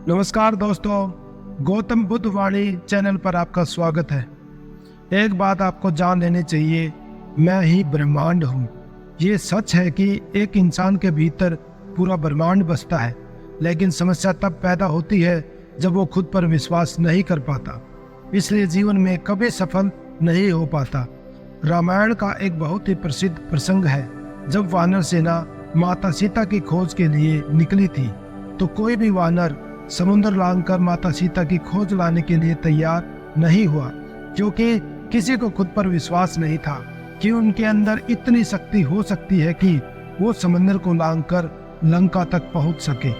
नमस्कार दोस्तों, गौतम बुद्ध वाणी चैनल पर आपका स्वागत है। एक बात आपको जान लेनी चाहिए, मैं ही ब्रह्मांड हूँ। ये सच है कि एक इंसान के भीतर पूरा ब्रह्मांड बसता है, लेकिन समस्या तब पैदा होती है जब वो खुद पर विश्वास नहीं कर पाता, इसलिए जीवन में कभी सफल नहीं हो पाता। रामायण का एक बहुत ही प्रसिद्ध प्रसंग है। जब वानर सेना माता सीता की खोज के लिए निकली थी, तो कोई भी वानर समुद्र लांघकर माता सीता की खोज लाने के लिए तैयार नहीं हुआ, क्योंकि किसी को खुद पर विश्वास नहीं था कि उनके अंदर इतनी शक्ति हो सकती है कि वो समुद्र को लांघकर लंका तक पहुंच सके,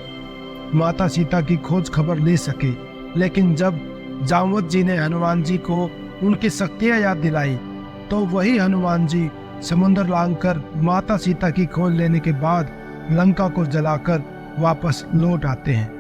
माता सीता की खोज खबर ले सके। लेकिन जब जामवंत जी ने हनुमान जी को उनकी शक्तियां याद दिलाई, तो वही हनुमान जी समुद्र लांघकर माता सीता की खोज लेने के बाद लंका को जलाकर वापस लौट आते हैं।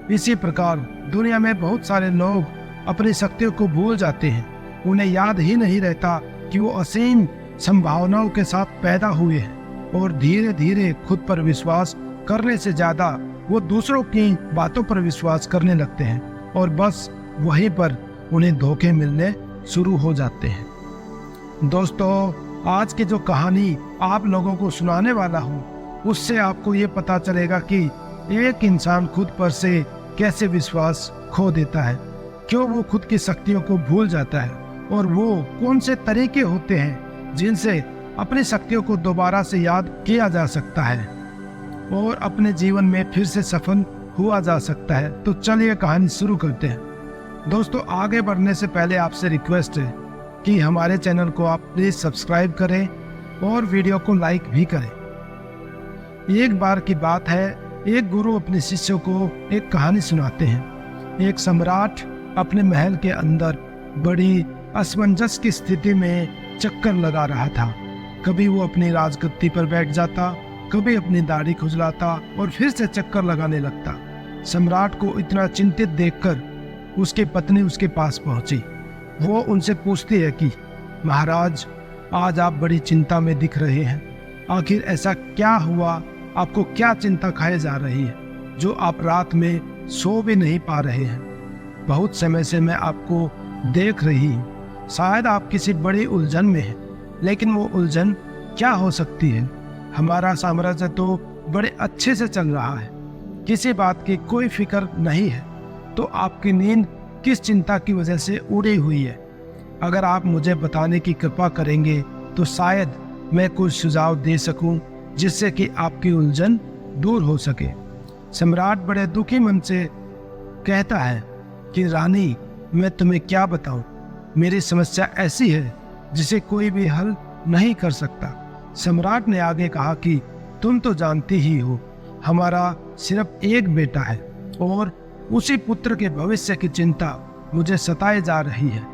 इसी प्रकार दुनिया में बहुत सारे लोग अपनी शक्तियों को भूल जाते हैं। उन्हें याद ही नहीं रहता कि वो असीम संभावनाओं के साथ पैदा हुए हैं, और धीरे धीरे खुद पर विश्वास करने से ज्यादा वो दूसरों की बातों पर विश्वास करने लगते हैं, और बस वहीं पर उन्हें धोखे मिलने शुरू हो जाते हैं। दोस्तों, आज की जो कहानी आप लोगों को सुनाने वाला हूँ, उससे आपको ये पता चलेगा कि एक इंसान खुद पर से कैसे विश्वास खो देता है, क्यों वो खुद की शक्तियों को भूल जाता है, और वो कौन से तरीके होते हैं जिनसे अपनी शक्तियों को दोबारा से याद किया जा सकता है और अपने जीवन में फिर से सफल हुआ जा सकता है। तो चलिए कहानी शुरू करते हैं। दोस्तों, आगे बढ़ने से पहले आपसे रिक्वेस्ट है कि हमारे चैनल को आप प्लीज सब्सक्राइब करें और वीडियो को लाइक भी करें। एक बार की बात है, एक गुरु अपने शिष्यों को एक कहानी सुनाते हैं। एक सम्राट अपने महल के अंदर बड़ी असमंजस की स्थिति में चक्कर लगा रहा था। कभी वो अपनी राजगद्दी पर बैठ जाता, कभी अपनी दाढ़ी खुजलाता और फिर से चक्कर लगाने लगता। सम्राट को इतना चिंतित देखकर उसकी पत्नी उसके पास पहुंची। वो उनसे पूछती है कि महाराज, आज आप बड़ी चिंता में दिख रहे हैं। आखिर ऐसा क्या हुआ? आपको क्या चिंता खाए जा रही है जो आप रात में सो भी नहीं पा रहे हैं? बहुत समय से मैं आपको देख रही हूँ। शायद आप किसी बड़ी उलझन में हैं, लेकिन वो उलझन क्या हो सकती है? हमारा साम्राज्य तो बड़े अच्छे से चल रहा है, किसी बात की कोई फिक्र नहीं है, तो आपकी नींद किस चिंता की वजह से उड़ी हुई है? अगर आप मुझे बताने की कृपा करेंगे तो शायद मैं कुछ सुझाव दे सकूं, जिससे कि आपकी उलझन दूर हो सके। सम्राट बड़े दुखी मन से कहता है कि रानी, मैं तुम्हें क्या बताऊं? मेरी समस्या ऐसी है जिसे कोई भी हल नहीं कर सकता। सम्राट ने आगे कहा कि तुम तो जानती ही हो, हमारा सिर्फ एक बेटा है, और उसी पुत्र के भविष्य की चिंता मुझे सताए जा रही है।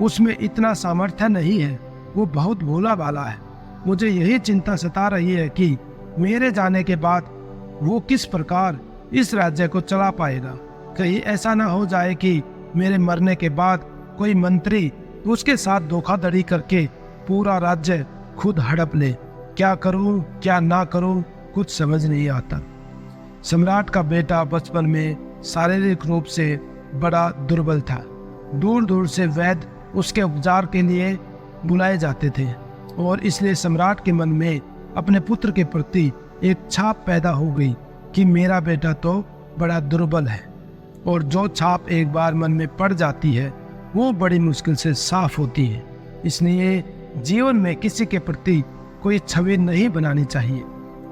उसमें इतना सामर्थ्य नहीं है, वो बहुत भोला भाला है। मुझे यही चिंता सता रही है कि मेरे जाने के बाद वो किस प्रकार इस राज्य को चला पाएगा। कहीं ऐसा ना हो जाए कि मेरे मरने के बाद कोई मंत्री उसके साथ धोखाधड़ी करके पूरा राज्य खुद हड़प ले। क्या करूं, क्या ना करूं, कुछ समझ नहीं आता। सम्राट का बेटा बचपन में शारीरिक रूप से बड़ा दुर्बल था। दूर दूर से वैद्य उसके उपचार के लिए बुलाए जाते थे, और इसलिए सम्राट के मन में अपने पुत्र के प्रति एक छाप पैदा हो गई कि मेरा बेटा तो बड़ा दुर्बल है। और जो छाप एक बार मन में पड़ जाती है, वो बड़ी मुश्किल से साफ होती है। इसलिए जीवन में किसी के प्रति कोई छवि नहीं बनानी चाहिए।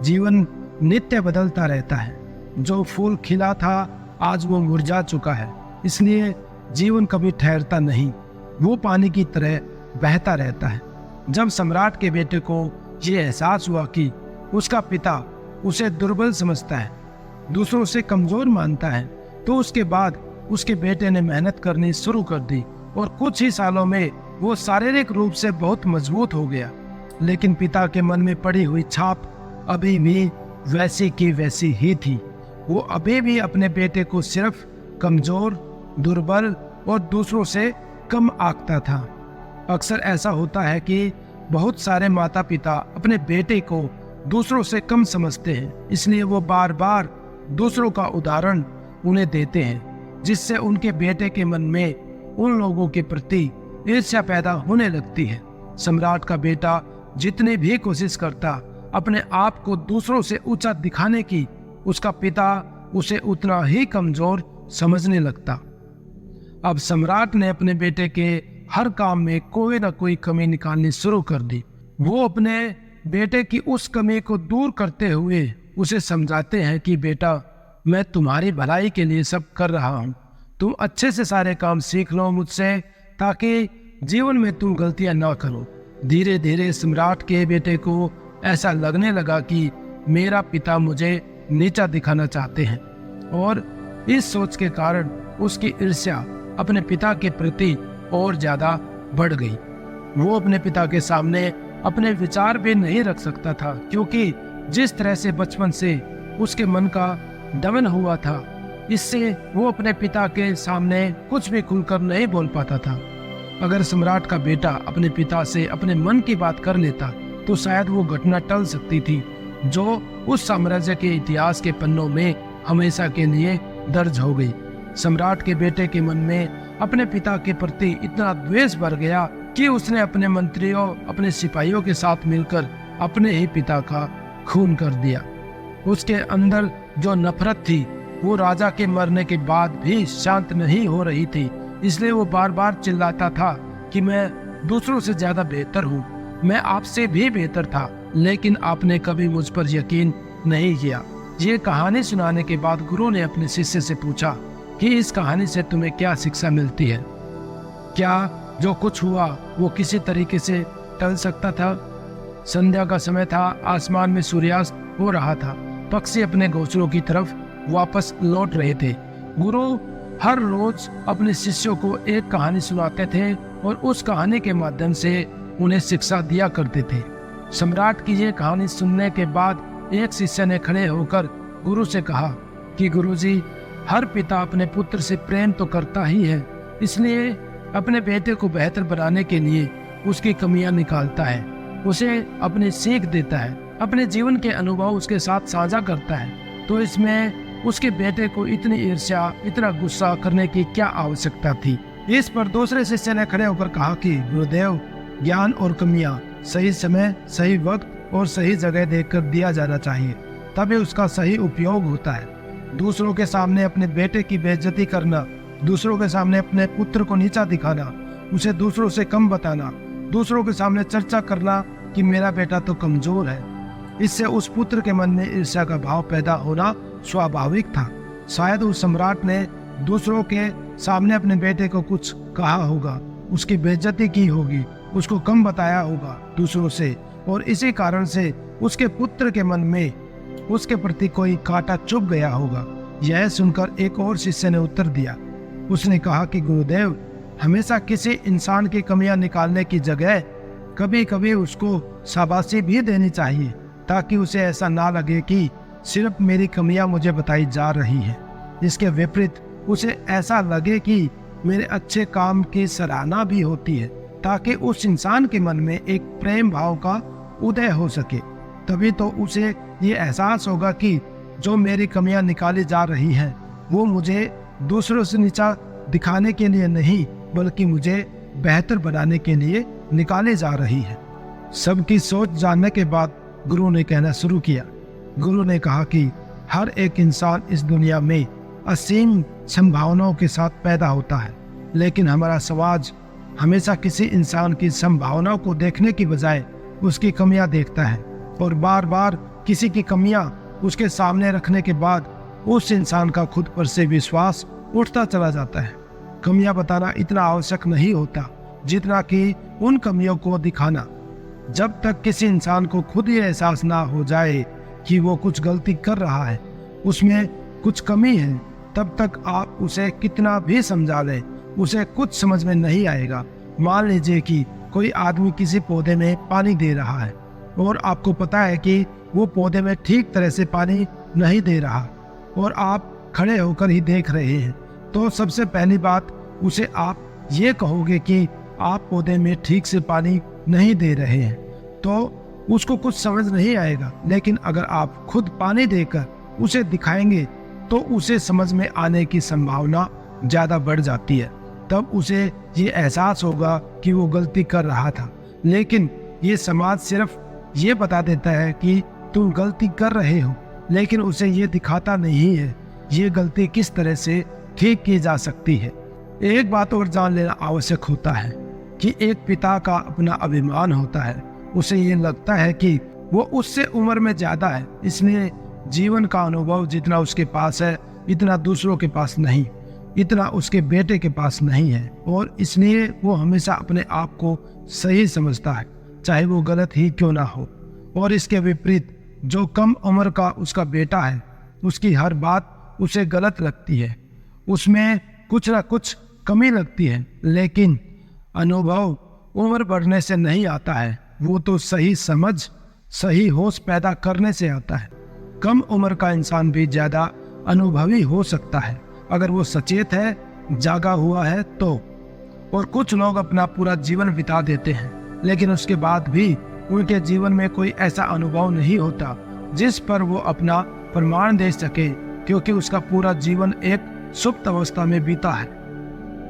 जीवन नित्य बदलता रहता है। जो फूल खिला था, आज वो मुरझा चुका है। इसलिए जीवन कभी ठहरता नहीं, वो पानी की तरह बहता रहता है। जब सम्राट के बेटे को ये एहसास हुआ कि उसका पिता उसे दुर्बल समझता है, दूसरों से कमजोर मानता है, तो उसके बाद उसके बेटे ने मेहनत करनी शुरू कर दी, और कुछ ही सालों में वो शारीरिक रूप से बहुत मजबूत हो गया। लेकिन पिता के मन में पड़ी हुई छाप अभी भी वैसी की वैसी ही थी। वो अभी भी अपने बेटे को सिर्फ कमजोर, दुर्बल और दूसरों से कम आंकता था। अक्सर ऐसा होता है कि बहुत सारे माता पिता अपने बेटे को दूसरों से कम समझते हैं, इसलिए वो बार बार दूसरों का उदाहरण उन्हें देते हैं, जिससे उनके बेटे के मन में उन लोगों के प्रति ईर्ष्या पैदा होने लगती है। सम्राट का बेटा जितनी भी कोशिश करता अपने आप को दूसरों से ऊंचा दिखाने की, उसका पिता उसे उतना ही कमजोर समझने लगता। अब सम्राट ने अपने बेटे के हर काम में कोई ना कोई कमी निकालनी शुरू कर दी। वो अपने बेटे की उस कमी को दूर करते हुए उसे समझाते हैं कि बेटा, मैं तुम्हारी भलाई के लिए सब कर रहा हूँ। तुम अच्छे से सारे काम सीख लो मुझसे, ताकि जीवन में तुम गलतियां ना करो। धीरे धीरे सम्राट के बेटे को ऐसा लगने लगा कि मेरा पिता मुझे नीचा दिखाना चाहते हैं, और इस सोच के कारण उसकी ईर्ष्या अपने पिता के प्रति और ज्यादा बढ़ गई। वो अपने पिता के सामने अपने विचार भी नहीं रख सकता था, क्योंकि जिस तरह से बचपन से उसके मन का दमन हुआ था, इससे वो अपने पिता के सामने कुछ भी खुलकर नहीं बोल पाता था। अगर सम्राट का बेटा अपने पिता से अपने मन की बात कर लेता तो शायद वो घटना टल सकती थी, जो उस साम्राज्य के इतिहास के पन्नों में हमेशा के लिए दर्ज हो गई। सम्राट के बेटे के मन में अपने पिता के प्रति इतना द्वेष भर गया कि उसने अपने मंत्रियों, अपने सिपाहियों के साथ मिलकर अपने ही पिता का खून कर दिया। उसके अंदर जो नफरत थी वो राजा के मरने के बाद भी शांत नहीं हो रही थी, इसलिए वो बार बार चिल्लाता था कि मैं दूसरों से ज्यादा बेहतर हूँ, मैं आपसे भी बेहतर था, लेकिन आपने कभी मुझ पर यकीन नहीं किया। ये कहानी सुनाने के बाद गुरु ने अपने शिष्य से पूछा कि इस कहानी से तुम्हें क्या शिक्षा मिलती है? क्या जो कुछ हुआ वो किसी तरीके से टल सकता था? संध्या का समय था, आसमान में सूर्यास्त हो रहा था, पक्षी अपने घोंसलों की तरफ वापस लौट रहे थे। गुरु हर रोज अपने शिष्यों को एक कहानी सुनाते थे और उस कहानी के माध्यम से उन्हें शिक्षा दिया करते थे। सम्राट की ये कहानी सुनने के बाद एक शिष्य ने खड़े होकर गुरु से कहा कि गुरुजी, हर पिता अपने पुत्र से प्रेम तो करता ही है, इसलिए अपने बेटे को बेहतर बनाने के लिए उसकी कमियां निकालता है, उसे अपनी सीख देता है, अपने जीवन के अनुभव उसके साथ साझा करता है। तो इसमें उसके बेटे को इतनी ईर्ष्या, इतना गुस्सा करने की क्या आवश्यकता थी? इस पर दूसरे शिष्य ने खड़े होकर कहा कि गुरुदेव, ज्ञान और कमियां सही समय, सही वक्त और सही जगह देखकर दिया जाना चाहिए, तभी उसका सही उपयोग होता है। दूसरों के सामने अपने बेटे की बेइज्जती करना, दूसरों के सामने अपने पुत्र को नीचा दिखाना, उसे दूसरों से कम बताना, दूसरों के सामने चर्चा करना कि मेरा बेटा तो कमजोर है, इससे उस पुत्र के मन में ईर्ष्या का भाव पैदा होना स्वाभाविक था। शायद उस सम्राट ने दूसरों के सामने अपने बेटे को कुछ कहा होगा, उसकी बेइज्जती की होगी, उसको कम बताया होगा दूसरों से, और इसी कारण से उसके पुत्र के मन में उसके प्रति कोई कांटा चुभ गया होगा। यह सुनकर एक और शिष्य ने उत्तर दिया। उसने कहा कि गुरुदेव, हमेशा किसी इंसान की कमियां निकालने की जगह कभी कभी उसको शाबाशी भी देनी चाहिए, ताकि उसे ऐसा ना लगे कि सिर्फ मेरी कमियां मुझे बताई जा रही हैं। इसके विपरीत उसे ऐसा लगे कि मेरे अच्छे काम की सराहना भी होती है, ताकि उस इंसान के मन में एक प्रेम भाव का उदय हो सके। तभी तो उसे ये एहसास होगा कि जो मेरी कमियां निकाली जा रही हैं वो मुझे दूसरों से नीचा दिखाने के लिए नहीं, बल्कि मुझे बेहतर बनाने के लिए निकाली जा रही है। सबकी सोच जानने के बाद गुरु ने कहना शुरू किया। गुरु ने कहा कि हर एक इंसान इस दुनिया में असीम संभावनाओं के साथ पैदा होता है, लेकिन हमारा समाज हमेशा किसी इंसान की संभावनाओं को देखने की बजाय उसकी कमियां देखता है, और बार बार किसी की कमियां उसके सामने रखने के बाद उस इंसान का खुद पर से विश्वास उठता चला जाता है। कमियां बताना इतना आवश्यक नहीं होता जितना कि उन कमियों को दिखाना। जब तक किसी इंसान को खुद ये एहसास ना हो जाए कि वो कुछ गलती कर रहा है, उसमें कुछ कमी है, तब तक आप उसे कितना भी समझा लें, उसे कुछ समझ में नहीं आएगा। मान लीजिए कि कोई आदमी किसी पौधे में पानी दे रहा है और आपको पता है कि वो पौधे में ठीक तरह से पानी नहीं दे रहा, और आप खड़े होकर ही देख रहे हैं, तो सबसे पहली बात उसे आप ये कहोगे कि आप पौधे में ठीक से पानी नहीं दे रहे हैं, तो उसको कुछ समझ नहीं आएगा। लेकिन अगर आप खुद पानी देकर उसे दिखाएंगे तो उसे समझ में आने की संभावना ज़्यादा बढ़ जाती है। तब उसे ये एहसास होगा कि वो गलती कर रहा था, लेकिन ये समाज सिर्फ ये बता देता है कि तुम गलती कर रहे हो, लेकिन उसे ये दिखाता नहीं है ये गलती किस तरह से ठीक की जा सकती है। एक बात और जान लेना आवश्यक होता है कि एक पिता का अपना अभिमान होता है। उसे ये लगता है कि वो उससे उम्र में ज़्यादा है, इसलिए जीवन का अनुभव जितना उसके पास है इतना दूसरों के पास नहीं, इतना उसके बेटे के पास नहीं है, और इसलिए वो हमेशा अपने आप को सही समझता है, चाहे वो गलत ही क्यों ना हो। और इसके विपरीत जो कम उम्र का उसका बेटा है, उसकी हर बात उसे गलत लगती है, उसमें कुछ ना कुछ कमी लगती है, लेकिन अनुभव उम्र बढ़ने से नहीं आता है, वो तो सही समझ, सही होश पैदा करने से आता है। कम उम्र का इंसान भी ज़्यादा अनुभवी हो सकता है अगर वो सचेत है, जागा हुआ है तो। और कुछ लोग अपना पूरा जीवन बिता देते हैं, लेकिन उसके बाद भी उनके जीवन में कोई ऐसा अनुभव नहीं होता जिस पर वो अपना प्रमाण दे सके, क्योंकि उसका पूरा जीवन एक सुप्त अवस्था में बीता है।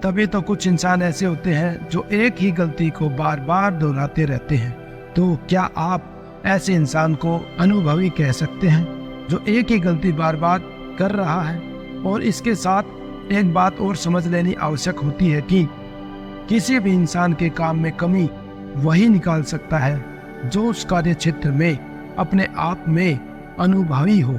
तभी तो कुछ इंसान ऐसे होते हैं जो एक ही गलती को बार बार दोहराते रहते हैं। तो क्या आप ऐसे इंसान को अनुभवी कह सकते हैं जो एक ही गलती बार बार कर रहा है? और इसके साथ एक बात और समझ लेनी आवश्यक होती है कि किसी भी इंसान के काम में कमी वही निकाल सकता है जो उस कार्य क्षेत्र में अपने आप में अनुभवी हो,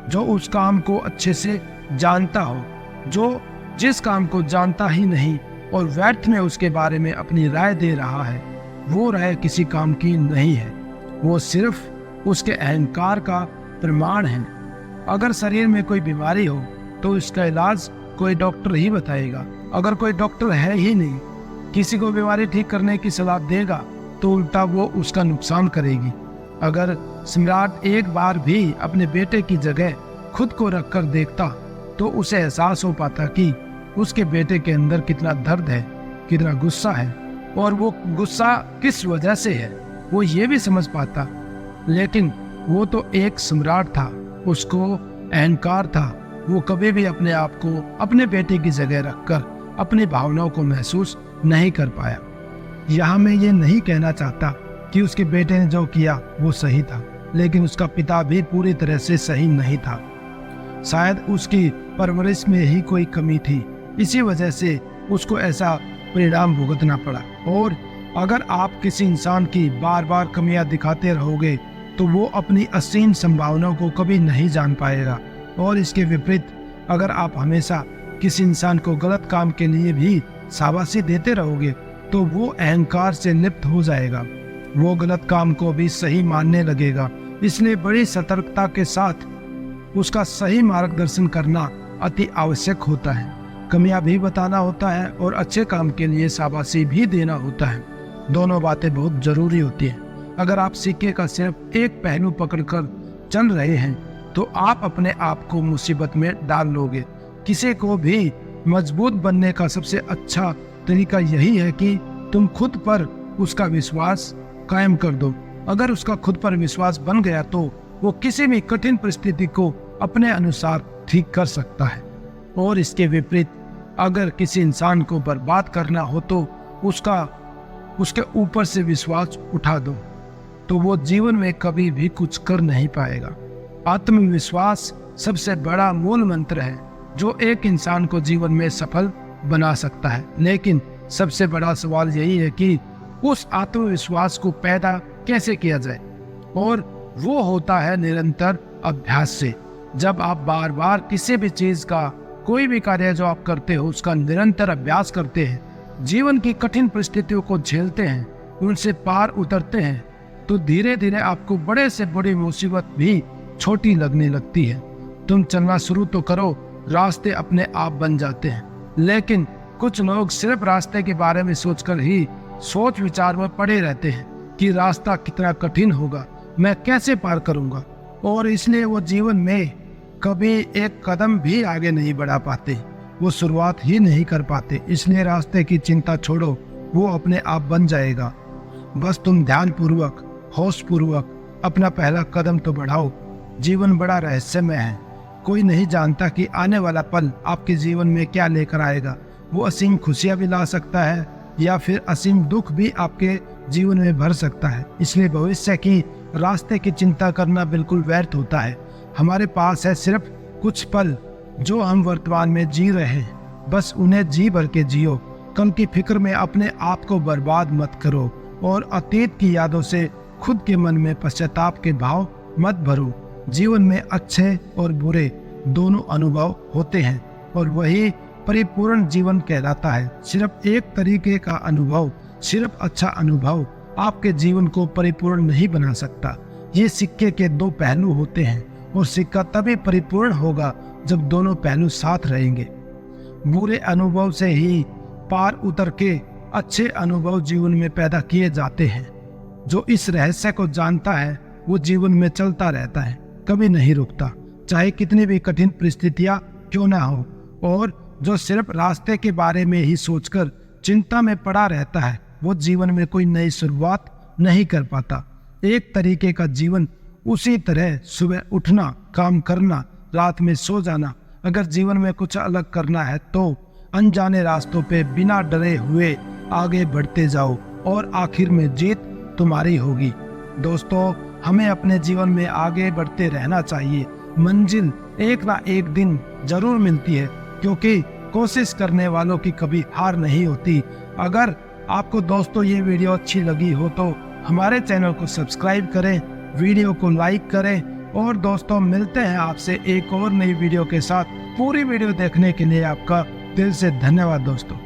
जो उस काम को अच्छे से जानता हो। जो जिस काम को जानता ही नहीं और व्यर्थ में उसके बारे में अपनी राय दे रहा है, वो राय किसी काम की नहीं है, वो सिर्फ उसके अहंकार का प्रमाण है। अगर शरीर में कोई बीमारी हो तो इसका इलाज कोई डॉक्टर ही बताएगा। अगर कोई डॉक्टर है ही नहीं, किसी को बीमारी ठीक करने की सलाह देगा तो उल्टा वो उसका नुकसान करेगी। अगर सम्राट एक बार भी अपने बेटे की जगह खुद को रखकर देखता तो उसे एहसास हो पाता कि उसके बेटे के अंदर कितना दर्द है, कितना गुस्सा है, और वो गुस्सा किस वजह से है वो ये भी समझ पाता। लेकिन वो तो एक सम्राट था, उसको अहंकार था, वो कभी भी अपने आप को अपने बेटे की जगह रखकर अपनी भावनाओं को महसूस नहीं कर पाया। यहाँ मैं ये नहीं कहना चाहता कि उसके बेटे ने जो किया वो सही था, लेकिन उसका पिता भी पूरी तरह से सही नहीं था। शायद उसकी परवरिश में ही कोई कमी थी, इसी वजह से उसको ऐसा परिणाम भुगतना पड़ा। और अगर आप किसी इंसान की बार बार कमियां दिखाते रहोगे तो वो अपनी असीम संभावनाओं को कभी नहीं जान पाएगा। और इसके विपरीत अगर आप हमेशा किसी इंसान को गलत काम के लिए भी शाबाशी देते रहोगे तो वो अहंकार से लिप्त हो जाएगा, वो गलत काम को भी सही मानने लगेगा। इसलिए बड़ी सतर्कता के साथ उसका सही मार्गदर्शन करना अति आवश्यक होता है। कमियां भी बताना होता है और अच्छे काम के लिए शाबाशी भी देना होता है। दोनों बातें बहुत जरूरी होती हैं। अगर आप सिक्के का सिर्फ एक पहलू पकड़कर चल रहे हैं तो आप अपने आप को मुसीबत में डाल लोगे। किसी को भी मजबूत बनने का सबसे अच्छा तरीका यही है कि तुम खुद पर उसका विश्वास कायम कर दो। अगर उसका खुद पर विश्वास बन गया तो वो किसी भी कठिन परिस्थिति को अपने अनुसार ठीक कर सकता है। और इसके विपरीत अगर किसी इंसान को बर्बाद करना हो तो उसके ऊपर से विश्वास उठा दो, तो वो जीवन में कभी भी कुछ कर नहीं पाएगा। आत्मविश्वास सबसे बड़ा मूल मंत्र है जो एक इंसान को जीवन में सफल बना सकता है। लेकिन सबसे बड़ा सवाल यही है कि उस आत्मविश्वास को पैदा कैसे किया जाए, और वो होता है निरंतर अभ्यास से। जब आप बार बार किसी भी चीज का, कोई भी कार्य जो आप करते हो उसका निरंतर अभ्यास करते हैं, जीवन की कठिन परिस्थितियों को झेलते हैं, उनसे पार उतरते हैं, तो धीरे धीरे आपको बड़े से बड़ी मुसीबत भी छोटी लगने लगती है। तुम चलना शुरू तो करो, रास्ते अपने आप बन जाते हैं। लेकिन कुछ लोग सिर्फ रास्ते के बारे में सोचकर ही सोच विचार में पड़े रहते हैं कि रास्ता कितना कठिन होगा, मैं कैसे पार करूंगा, और इसलिए वो जीवन में कभी एक कदम भी आगे नहीं बढ़ा पाते, वो शुरुआत ही नहीं कर पाते। इसलिए रास्ते की चिंता छोड़ो, वो अपने आप बन जाएगा। बस तुम ध्यान पूर्वक, होश पूर्वक अपना पहला कदम तो बढ़ाओ। जीवन बड़ा रहस्यमय है, कोई नहीं जानता कि आने वाला पल आपके जीवन में क्या लेकर आएगा। वो असीम खुशियाँ भी ला सकता है या फिर असीम दुख भी आपके जीवन में भर सकता है। इसलिए भविष्य की रास्ते की चिंता करना बिल्कुल व्यर्थ होता है। हमारे पास है सिर्फ कुछ पल जो हम वर्तमान में जी रहे हैं, बस उन्हें जी भर के जियो। कल की फिक्र में अपने आप को बर्बाद मत करो और अतीत की यादों से खुद के मन में पश्चाताप के भाव मत भरो। जीवन में अच्छे और बुरे दोनों अनुभव होते हैं और वही परिपूर्ण जीवन कहलाता है। सिर्फ एक तरीके का अनुभव, सिर्फ अच्छा अनुभव आपके जीवन को परिपूर्ण नहीं बना सकता। ये सिक्के के दो पहलू होते हैं और सिक्का तभी परिपूर्ण होगा जब दोनों पहलू साथ रहेंगे। बुरे अनुभव से ही पार उतर के अच्छे अनुभव जीवन में पैदा किए जाते हैं। जो इस रहस्य को जानता है वो जीवन में चलता रहता है, कभी नहीं रुकता, चाहे कितनी भी कठिन परिस्थितियां क्यों ना हो। और जो सिर्फ रास्ते के बारे में ही सोचकर चिंता में पड़ा रहता है वो जीवन में कोई नई शुरुआत नहीं कर पाता। एक तरीके का जीवन उसी तरह सुबह उठना, काम करना, रात में सो जाना। अगर जीवन में कुछ अलग करना है तो अनजाने रास्तों पे बिना डरे हुए आगे बढ़ते जाओ और आखिर में जीत तुम्हारी होगी। दोस्तों, हमें अपने जीवन में आगे बढ़ते रहना चाहिए। मंजिल एक ना एक दिन जरूर मिलती है, क्योंकि कोशिश करने वालों की कभी हार नहीं होती। अगर आपको दोस्तों ये वीडियो अच्छी लगी हो तो हमारे चैनल को सब्सक्राइब करें, वीडियो को लाइक करें और दोस्तों मिलते हैं आपसे एक और नई वीडियो के साथ। पूरी वीडियो देखने के लिए आपका दिल से धन्यवाद दोस्तों।